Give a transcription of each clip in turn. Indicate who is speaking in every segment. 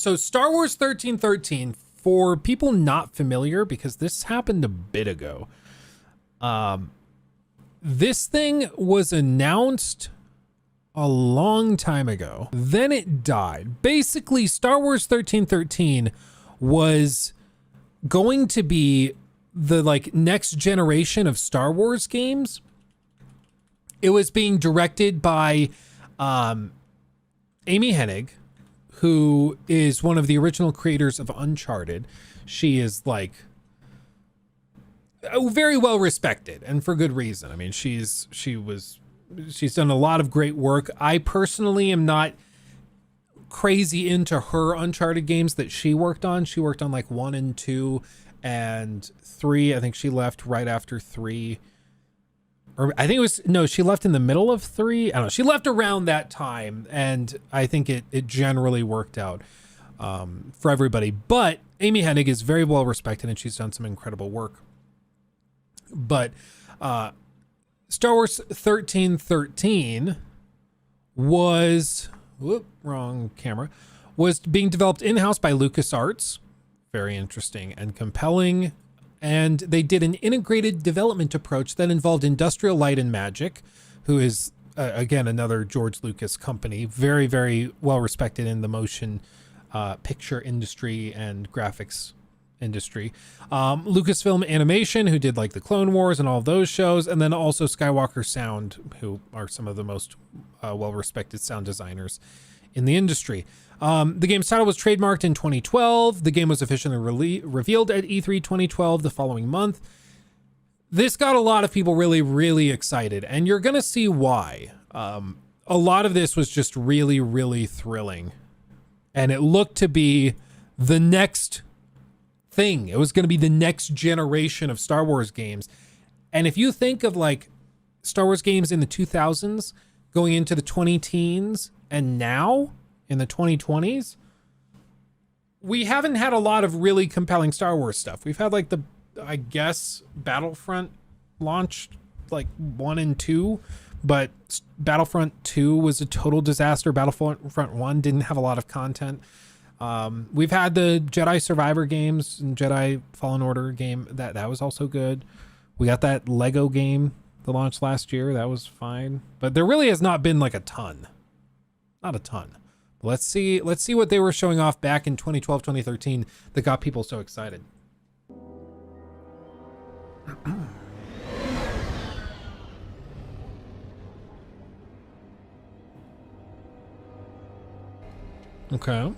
Speaker 1: So Star Wars 1313, for people not familiar, because this happened a bit ago, this thing was announced a long time ago. Then it died. Basically, Star Wars 1313 was going to be the next generation of Star Wars games. It was being directed by Amy Hennig, who is one of the original creators of Uncharted. She is very well respected, and for good reason. I mean, she's done a lot of great work. I personally am not crazy into her Uncharted games that she worked on. She worked on 1 and 2 and 3. I think she left right after 3. Or I think she left in the middle of 3. I don't know. She left around that time, and I think it generally worked out for everybody. But Amy Hennig is very well respected, and she's done some incredible work. But Star Wars 1313 was being developed in-house by LucasArts. Very interesting and compelling. And they did an integrated development approach that involved Industrial Light and Magic, who is, again, another George Lucas company, very, very well respected in the motion picture industry and graphics industry. Lucasfilm Animation, who did the Clone Wars and all of those shows, and then also Skywalker Sound, who are some of the most well-respected sound designers in the industry. The game's title was trademarked in 2012. The game was officially revealed at E3 2012 the following month. This got a lot of people really, really excited, and you're going to see why. A lot of this was just really, really thrilling, and it looked to be the next thing. It was going to be the next generation of Star Wars games. And if you think of Star Wars games in the 2000s going into the 2010s and now in the 2020s, we haven't had a lot of really compelling Star Wars stuff. We've had Battlefront launched 1 and 2, but Battlefront 2 was a total disaster. Battlefront 1 didn't have a lot of content. We've had the Jedi Survivor games and Jedi Fallen Order game that was also good. We got that Lego game that launched last year. That was fine, but there really has not been not a ton. Let's see what they were showing off back in 2012, 2013 that got people so excited. Okay.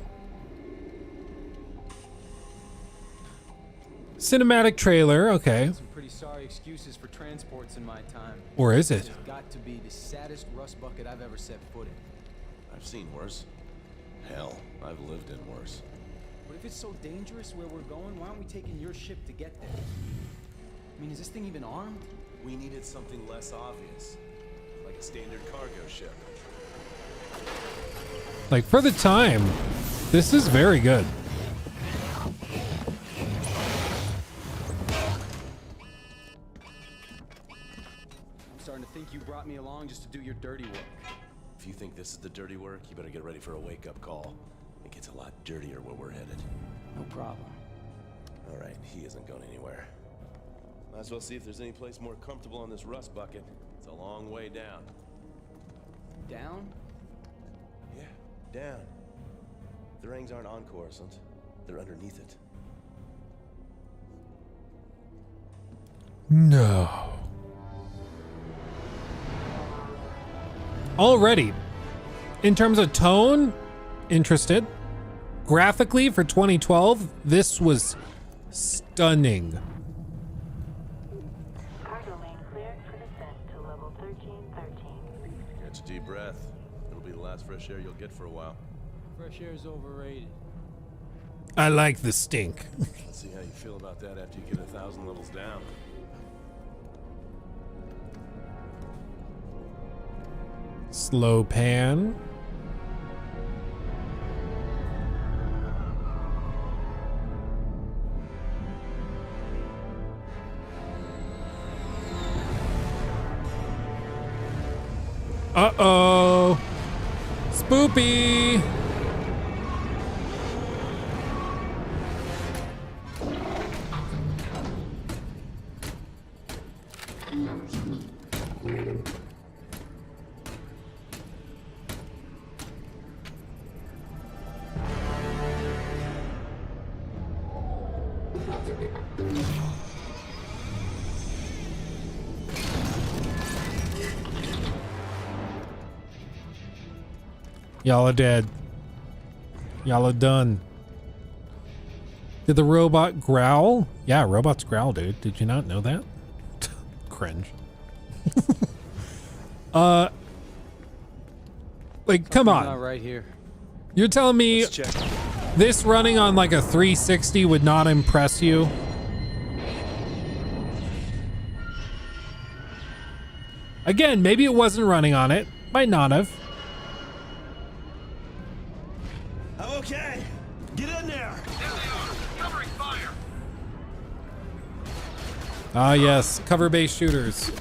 Speaker 1: Cinematic trailer, okay.
Speaker 2: Some pretty sorry excuses for transports in my time.
Speaker 1: Or is it?
Speaker 2: This has got to be the saddest rust bucket I've ever set foot in.
Speaker 3: I've seen worse. Hell, I've lived in worse.
Speaker 2: But if it's so dangerous where we're going, why aren't we taking your ship to get there? I mean, is this thing even armed?
Speaker 3: We needed something less obvious, like a standard cargo ship.
Speaker 1: For the time, this is very good.
Speaker 2: I'm starting to think you brought me along just to do your dirty work.
Speaker 3: If you think this is the dirty work, you better get ready for a wake-up call. It gets a lot dirtier where we're headed.
Speaker 2: No problem.
Speaker 3: All right, he isn't going anywhere. Might as well see if there's any place more comfortable on this rust bucket. It's a long way down.
Speaker 2: Down?
Speaker 3: Yeah, down. The rings aren't on Coruscant. They're underneath it.
Speaker 1: No. Already, in terms of tone, interested. Graphically, for 2012, this was stunning.
Speaker 4: Cargo lane cleared for descent to level 1313.
Speaker 3: Catch a deep breath. It'll be the last fresh air you'll get for a while.
Speaker 2: Fresh air is overrated.
Speaker 1: I like the stink.
Speaker 3: Let's see how you feel about that after you get 1,000 levels down.
Speaker 1: Slow pan. Uh-oh. Spoopy. Y'all are dead. Y'all are done. Did the robot growl? Yeah, robots growl, dude. Did you not know that? Cringe. Like, come
Speaker 2: Not
Speaker 1: on.
Speaker 2: right here.
Speaker 1: You're telling me
Speaker 3: Let's check.
Speaker 1: this running on like a 360 would not impress you? Again, maybe it wasn't running on it. Might not have.
Speaker 3: Okay, get in there.
Speaker 1: Ah, yes. Cover-based shooters.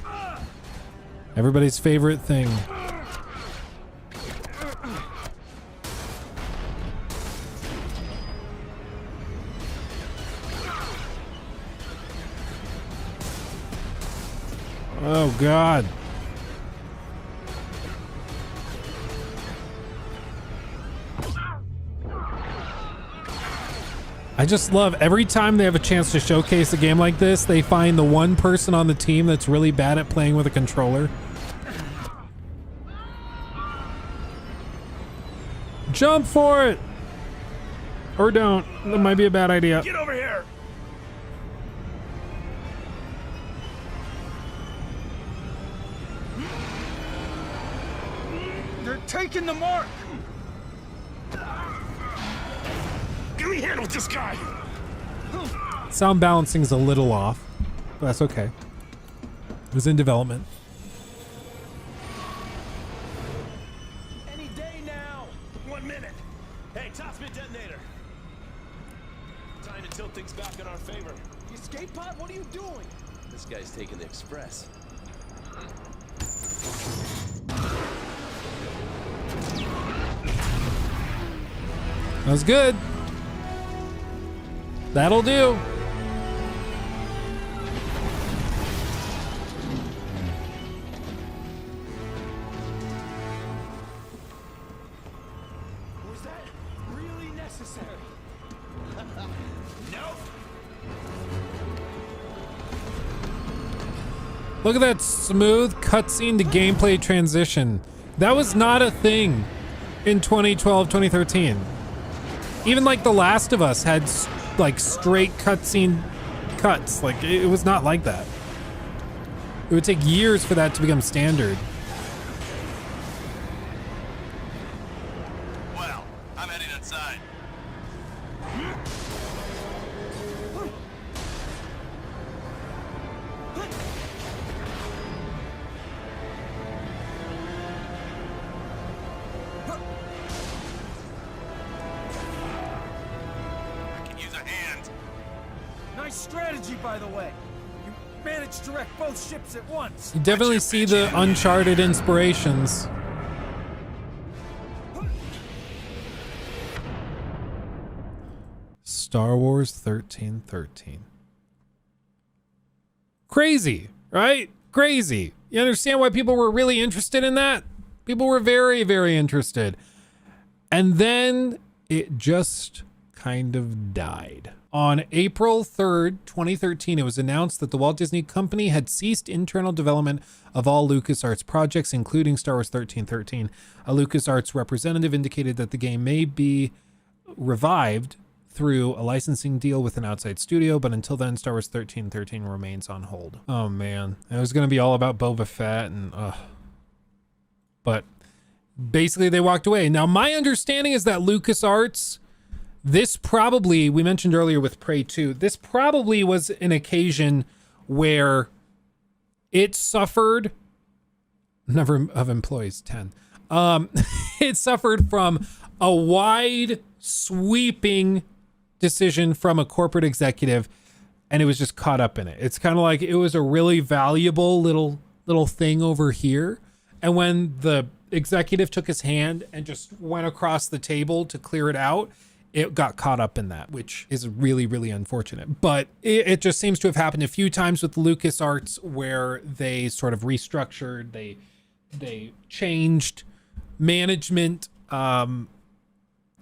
Speaker 1: Everybody's favorite thing. Oh, God. I just love every time they have a chance to showcase a game like this, they find the one person on the team that's really bad at playing with a controller. Jump for it! Or don't. That might be a bad idea.
Speaker 3: Get over here.
Speaker 2: They're taking the mark.
Speaker 3: Give me a hand with this guy.
Speaker 1: Sound balancing is a little off, but that's okay. It was in development.
Speaker 3: Any day now. 1 minute. Hey, toss me a detonator. Time to tilt things back in our favor.
Speaker 2: The escape pod? What are you doing?
Speaker 3: This guy's taking the express.
Speaker 1: That was good. That'll do.
Speaker 2: Was that really necessary?
Speaker 3: Nope.
Speaker 1: Look at that smooth cutscene to gameplay transition. That was not a thing in 2012, 2013. Even like The Last of Us had like straight cutscene cuts. Like it was not like that. It would take years for that to become standard.
Speaker 3: Well, I'm heading inside. I can use a hand.
Speaker 2: Nice strategy, by the way. You managed to wreck both ships at once.
Speaker 1: You definitely see the Uncharted inspirations. Star Wars 1313. Crazy, right? Crazy. You understand why people were really interested in that? People were very, very interested. And then it just kind of died. On April 3rd, 2013, it was announced that the Walt Disney Company had ceased internal development of all LucasArts projects, including Star Wars 1313. A LucasArts representative indicated that the game may be revived through a licensing deal with an outside studio, but until then, Star Wars 1313 remains on hold. Oh man, it was going to be all about Boba Fett and but basically they walked away. Now my understanding is that LucasArts, this probably, we mentioned earlier with Prey 2, this probably was an occasion where it suffered, number of employees, 10. It suffered from a wide sweeping decision from a corporate executive, and it was just caught up in it. It's kind of like it was a really valuable little thing over here, and when the executive took his hand and just went across the table to clear it out, it got caught up in that, which is really, really unfortunate. But it just seems to have happened a few times with LucasArts where they sort of restructured, they changed management.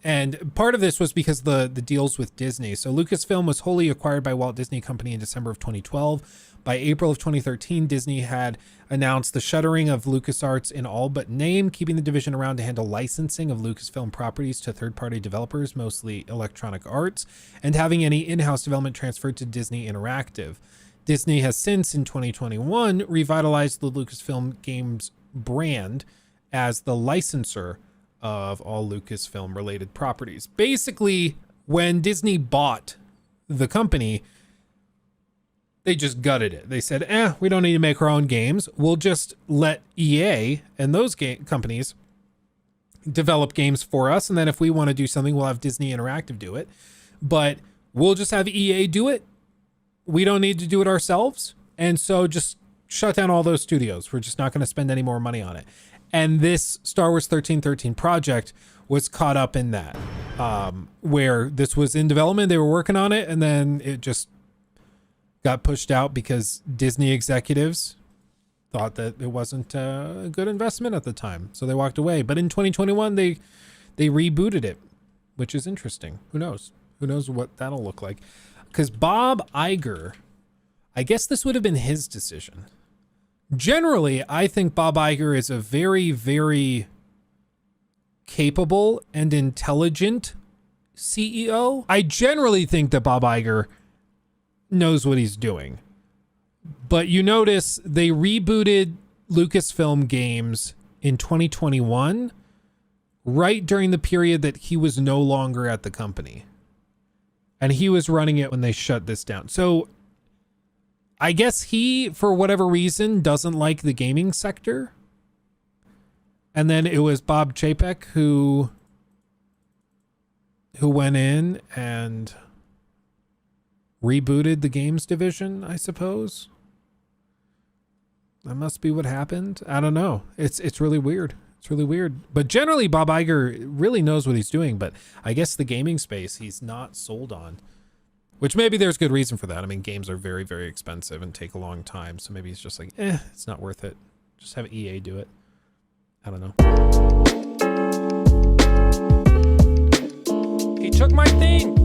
Speaker 1: And part of this was because the deals with Disney. So Lucasfilm was wholly acquired by Walt Disney Company in December of 2012. By April of 2013, Disney had announced the shuttering of LucasArts in all but name, keeping the division around to handle licensing of Lucasfilm properties to third-party developers, mostly Electronic Arts, and having any in-house development transferred to Disney Interactive. Disney has since, in 2021, revitalized the Lucasfilm Games brand as the licensor of all Lucasfilm related properties. Basically, when Disney bought the company, they just gutted it. They said, we don't need to make our own games. We'll just let EA and those companies develop games for us. And then if we want to do something, we'll have Disney Interactive do it. But we'll just have EA do it. We don't need to do it ourselves. And so just shut down all those studios. We're just not going to spend any more money on it. And this Star Wars 1313 project was caught up in that, where this was in development. They were working on it, and then it just got pushed out because Disney executives thought that it wasn't a good investment at the time. So they walked away. But in 2021, they rebooted it, which is interesting. Who knows? Who knows what that'll look like? Because Bob Iger, I guess this would have been his decision. Generally, I think Bob Iger is a very, very capable and intelligent CEO. I generally think that Bob Iger knows what he's doing. But you notice they rebooted Lucasfilm Games in 2021, right during the period that he was no longer at the company. And he was running it when they shut this down. So I guess he, for whatever reason, doesn't like the gaming sector. And then it was Bob Chapek who went in and rebooted the games division, I suppose. That must be what happened. I don't know. It's really weird. It's really weird. But generally, Bob Iger really knows what he's doing. But I guess the gaming space he's not sold on. Which maybe there's good reason for that. I mean, games are very, very expensive and take a long time. So maybe he's just like, it's not worth it. Just have EA do it. I don't know. He took my thing.